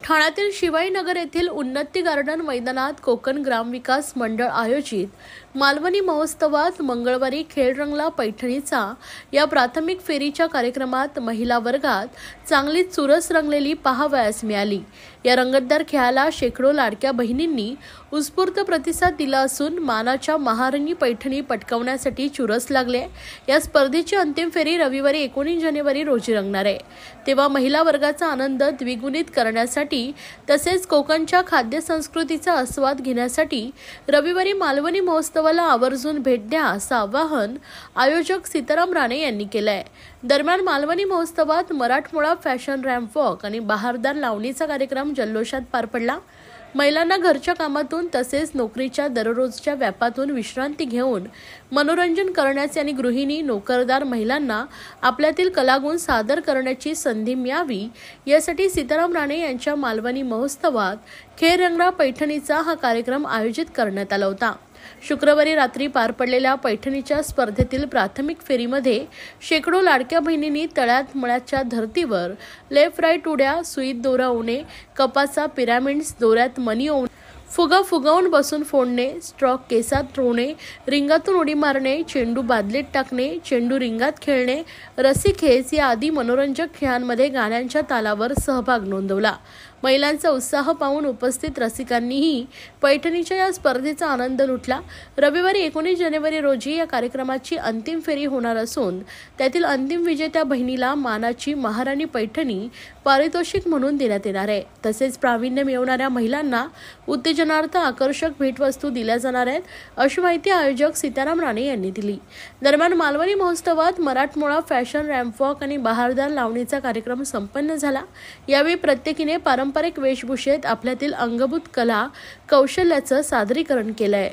ठाण्यातील शिवाईनगर येथील उन्नती गार्डन मैदानात कोकण ग्रामविकास मंडळ आयोजित मालवणी महोत्सवात मंगळवारी खेळ रंगला पैठणीचा या प्राथमिक फेरीच्या कार्यक्रमात महिला वर्गात चांगलीच चुरस रंगलेली पाहावयास मिळाली। या रंगतदार खेळाला शेकडो लाडक्या बहिणींनी उत्स्फूर्त प्रतिसाद दिला असून मानाच्या महाराणी पैठणी पटकावण्यासाठी चुरस लागले। या स्पर्धेची अंतिम फेरी रविवारी 19 जानेवारी रोजी रंगणार आहे। तेव्हा महिला वर्गाचा आनंद द्विगुणित करण्यासाठी तसेच कोकणच्या खाद्य संस्कृतीचा आस्वाद घेण्यासाठी रविवारी मालवणी महोत्सवाला आवर्जून भेट द्या असं आवाहन आयोजक सीताराम राणे यांनी केलंय। दरम्यान मालवणी महोत्सवात मराठमोळा फॅशन रॅम्प वॉक आणि बहारदार लावणीचा कार्यक्रम जल्लोषात पार पडला। महिलांना घरच्या कामातून तसेच नोकरीच्या दररोजच्या व्यापातून विश्रांती घेऊन मनोरंजन करण्याचे आणि गृहिणी नोकरदार महिलांना आपल्यातील कलागुण सादर करण्याची संधी मिळावी यासाठी सीताराम राणे यांच्या मालवणी महोत्सवात खेळ रंगला पैठणीचा हा कार्यक्रम आयोजित करण्यात आला होता। शुक्रवारी रात्री पार पडलेल्या पैठणीच्या स्पर्धेतील प्राथमिक फेरीमध्ये शेकडो लाडक्या बहिणींनी तळ्यात मळ्याच्या धर्तीवर लेफ्ट राईट उड्या, सुईत दोरा ओढणे, कपाचा पिरॅमिड्स, दोऱ्यात मणी ओढणे, फुगा फुगवून बसून फोडणे, स्ट्रॉक केसात रोवणे, रिंगातून उडी मारणे, चेंडू बादलीत टाकणे, चेंडू रिंगात खेळणे, रस्सी खेच या आदी मनोरंजक खेळांमध्ये गाण्यांच्या तालावर सहभाग नोंदवला। महिलांचा उत्साह पाहून उपस्थित रसिकांनीही पैठणीच्या या स्पर्धेचा आनंद लुटला। रविवारी 19 जानेवारी रोजी या कार्यक्रमाची अंतिम फेरी होणार असून त्यातील अंतिम विजेत्या बहिणीला मानाची महाराणी पैठणी पारितोषिक म्हणून देण्यात येणार आहे। तसेच प्रावीण्य मिळवणाऱ्या महिलांना उत्तेजनार्थ आकर्षक भेटवस्तू दिल्या जाणार आहेत अशी माहिती आयोजक सीताराम राणे यांनी दिली। दरम्यान मालवणी महोत्सवात मराठमोळा फॅशन रॅम्प वॉक आणि बहारदार लावणीचा कार्यक्रम संपन्न झाला। यावेळी प्रत्येकीने पारंपरिक वेशभूषेत आपल्यातील अंगभूत कला कौशल्याचं सादरीकरण केलंय।